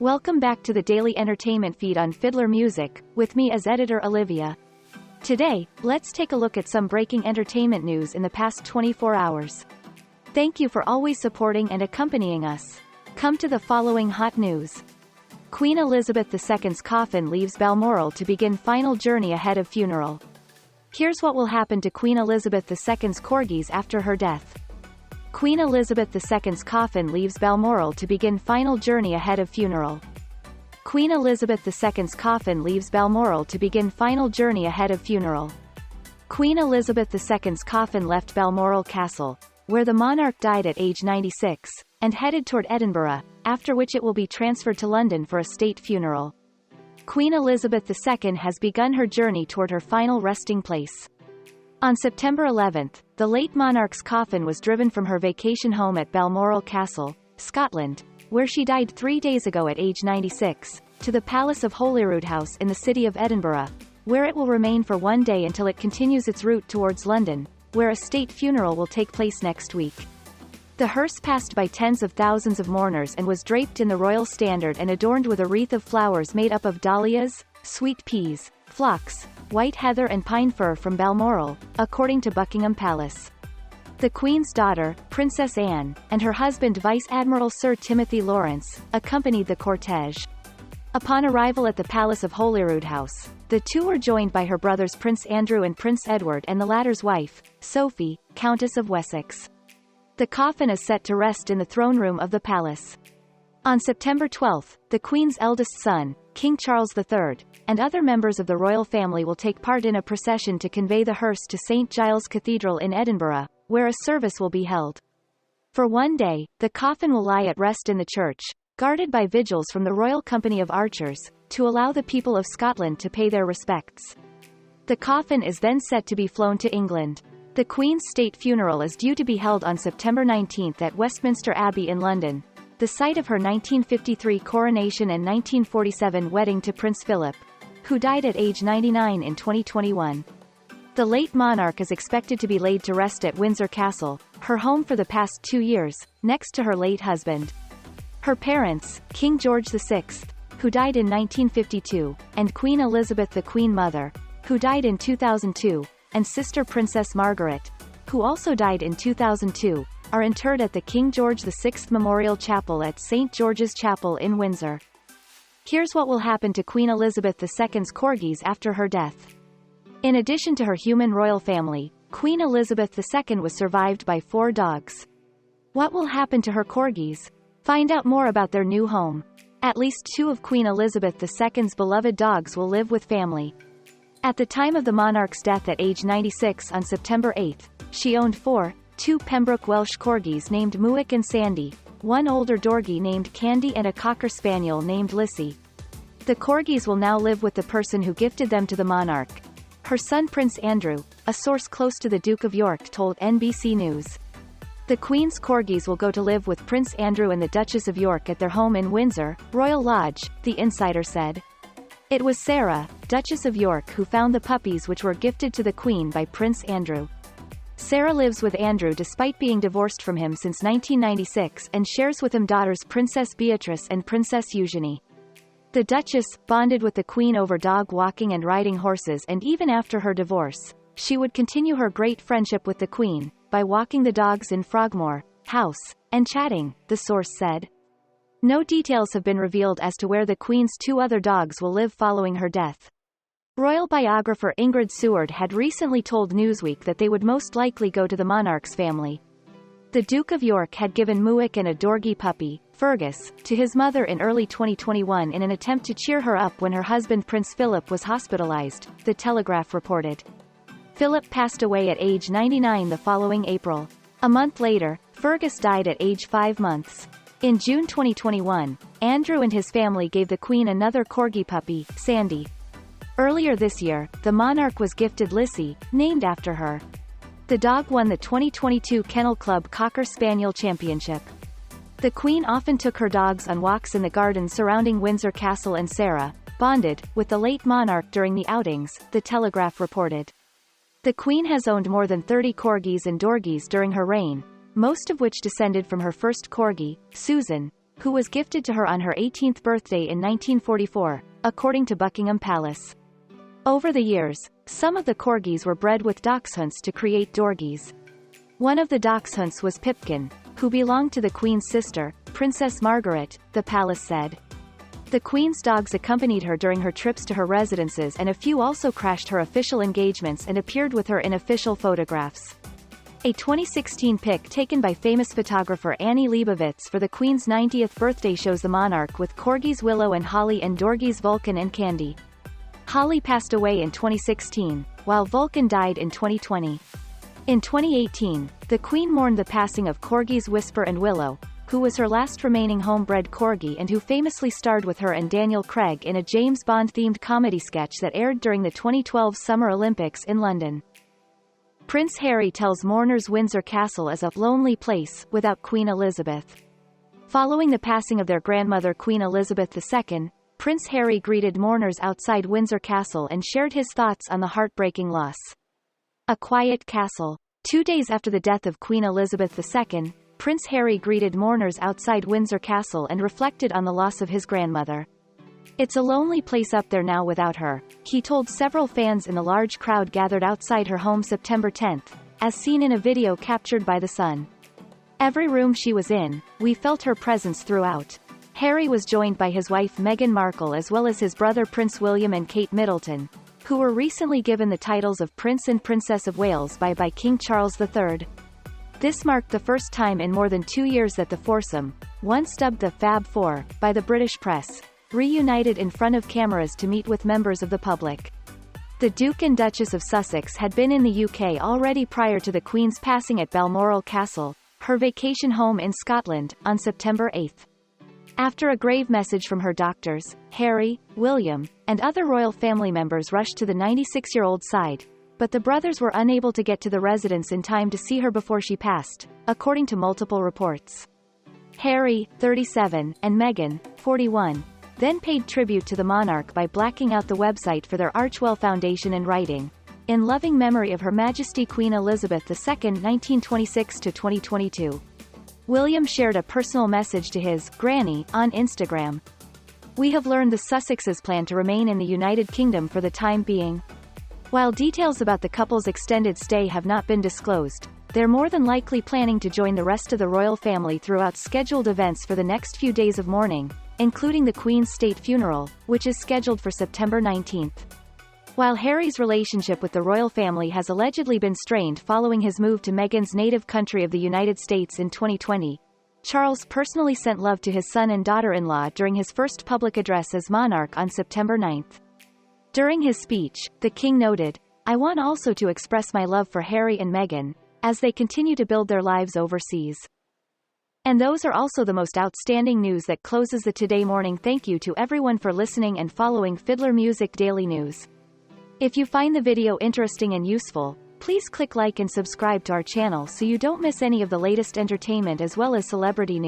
Welcome back to the daily entertainment feed on Fiddler Music, with me as editor Olivia. Today, let's take a look at some breaking entertainment news in the past 24 hours. Thank you for always supporting and accompanying us. Come to the following hot news. Queen Elizabeth II's coffin leaves Balmoral to begin final journey ahead of funeral. Here's what will happen to Queen Elizabeth II's corgis after her death. Queen Elizabeth II's coffin leaves Balmoral to begin final journey ahead of funeral. Queen Elizabeth II's coffin leaves Balmoral to begin final journey ahead of funeral. Queen Elizabeth II's coffin left Balmoral Castle, where the monarch died at age 96, and headed toward Edinburgh, after which it will be transferred to London for a state funeral. Queen Elizabeth II has begun her journey toward her final resting place. On September 11, the late monarch's coffin was driven from her vacation home at Balmoral Castle, Scotland, where she died 3 days ago at age 96, to the Palace of Holyrood House in the city of Edinburgh, where it will remain for 1 day until it continues its route towards London, where a state funeral will take place next week. The hearse passed by tens of thousands of mourners and was draped in the royal standard and adorned with a wreath of flowers made up of dahlias, sweet peas, phlox, white heather and pine fir from Balmoral, according to Buckingham Palace. The Queen's daughter, Princess Anne, and her husband Vice Admiral Sir Timothy Lawrence, accompanied the cortege. Upon arrival at the Palace of Holyrood House, the two were joined by her brothers Prince Andrew and Prince Edward and the latter's wife, Sophie, Countess of Wessex. The coffin is set to rest in the throne room of the palace. On September 12, the Queen's eldest son, King Charles III, and other members of the royal family will take part in a procession to convey the hearse to St. Giles Cathedral in Edinburgh, where a service will be held. For 1 day, the coffin will lie at rest in the church, guarded by vigils from the Royal Company of Archers, to allow the people of Scotland to pay their respects. The coffin is then set to be flown to England. The Queen's state funeral is due to be held on September 19 at Westminster Abbey in London, the site of her 1953 coronation and 1947 wedding to Prince Philip, who died at age 99 in 2021. The late monarch is expected to be laid to rest at Windsor Castle, her home for the past 2 years, next to her late husband. Her parents, King George VI, who died in 1952, and Queen Elizabeth the Queen Mother, who died in 2002, and sister Princess Margaret, who also died in 2002, are interred at the King George VI Memorial Chapel at St. George's Chapel in Windsor. Here's what will happen to Queen Elizabeth II's corgis after her death. In addition to her human royal family, Queen Elizabeth II was survived by 4 dogs. What will happen to her corgis? Find out more about their new home. At least 2 of Queen Elizabeth II's beloved dogs will live with family. At the time of the monarch's death at age 96 on September 8, she owned 2 Pembroke Welsh corgis named Muick and Sandy, 1 older dorgie named Candy and a cocker spaniel named Lissy. The corgis will now live with the person who gifted them to the monarch. Her son Prince Andrew, a source close to the Duke of York told NBC News. The Queen's corgis will go to live with Prince Andrew and the Duchess of York at their home in Windsor, Royal Lodge, the insider said. It was Sarah, Duchess of York, who found the puppies which were gifted to the Queen by Prince Andrew. Sarah lives with Andrew despite being divorced from him since 1996 and shares with him daughters Princess Beatrice and Princess Eugenie. The Duchess bonded with the Queen over dog walking and riding horses, and even after her divorce, she would continue her great friendship with the Queen by walking the dogs in Frogmore House and chatting, the source said. No details have been revealed as to where the Queen's 2 other dogs will live following her death. Royal biographer Ingrid Seward had recently told Newsweek that they would most likely go to the monarch's family. The Duke of York had given Muick and a dorgie puppy, Fergus, to his mother in early 2021 in an attempt to cheer her up when her husband Prince Philip was hospitalized, The Telegraph reported. Philip passed away at age 99 the following April. A month later, Fergus died at age 5 months. In June 2021, Andrew and his family gave the Queen another corgi puppy, Sandy. Earlier this year, the monarch was gifted Lissy, named after her. The dog won the 2022 Kennel Club Cocker Spaniel Championship. The Queen often took her dogs on walks in the gardens surrounding Windsor Castle, and Sarah bonded with the late monarch during the outings, The Telegraph reported. The Queen has owned more than 30 corgis and dorgies during her reign, most of which descended from her first corgi, Susan, who was gifted to her on her 18th birthday in 1944, according to Buckingham Palace. Over the years, some of the Corgis were bred with dachshunds to create dorgies. One of the dachshunds was Pipkin, who belonged to the Queen's sister, Princess Margaret, the palace said. The Queen's dogs accompanied her during her trips to her residences, and a few also crashed her official engagements and appeared with her in official photographs. A 2016 pic taken by famous photographer Annie Leibovitz for the Queen's 90th birthday shows the monarch with Corgis Willow and Holly and Dorgies Vulcan and Candy. Holly passed away in 2016, while Vulcan died in 2020. In 2018, the Queen mourned the passing of Corgis Whisper and Willow, who was her last remaining homebred corgi and who famously starred with her and Daniel Craig in a James Bond-themed comedy sketch that aired during the 2012 Summer Olympics in London. Prince Harry tells mourners Windsor Castle is a lonely place without Queen Elizabeth. Following the passing of their grandmother Queen Elizabeth II, Prince Harry greeted mourners outside Windsor Castle and shared his thoughts on the heartbreaking loss. A quiet castle. 2 days after the death of Queen Elizabeth II, Prince Harry greeted mourners outside Windsor Castle and reflected on the loss of his grandmother. "It's a lonely place up there now without her," he told several fans in the large crowd gathered outside her home September 10, as seen in a video captured by The Sun. "Every room she was in, we felt her presence throughout." Harry was joined by his wife Meghan Markle as well as his brother Prince William and Kate Middleton, who were recently given the titles of Prince and Princess of Wales by King Charles III. This marked the first time in more than 2 years that the foursome, once dubbed the Fab Four by the British press, reunited in front of cameras to meet with members of the public. The Duke and Duchess of Sussex had been in the UK already prior to the Queen's passing at Balmoral Castle, her vacation home in Scotland, on September 8. After a grave message from her doctors, Harry, William, and other royal family members rushed to the 96-year-old's side, but the brothers were unable to get to the residence in time to see her before she passed, according to multiple reports. Harry, 37, and Meghan, 41, then paid tribute to the monarch by blacking out the website for their Archewell Foundation and writing, "In loving memory of Her Majesty Queen Elizabeth II 1926–2022. William shared a personal message to his granny on Instagram. "We have learned the Sussexes plan to remain in the United Kingdom for the time being. While details about the couple's extended stay have not been disclosed, they're more than likely planning to join the rest of the royal family throughout scheduled events for the next few days of mourning, including the Queen's state funeral, which is scheduled for September 19. While Harry's relationship with the royal family has allegedly been strained following his move to Meghan's native country of the United States in 2020, Charles personally sent love to his son and daughter-in-law during his first public address as monarch on September 9. During his speech, the king noted, "I want also to express my love for Harry and Meghan, as they continue to build their lives overseas." And those are also the most outstanding news that closes the Today Morning. Thank you to everyone for listening and following Fiddler Music Daily News. If you find the video interesting and useful, please click like and subscribe to our channel so you don't miss any of the latest entertainment as well as celebrity news.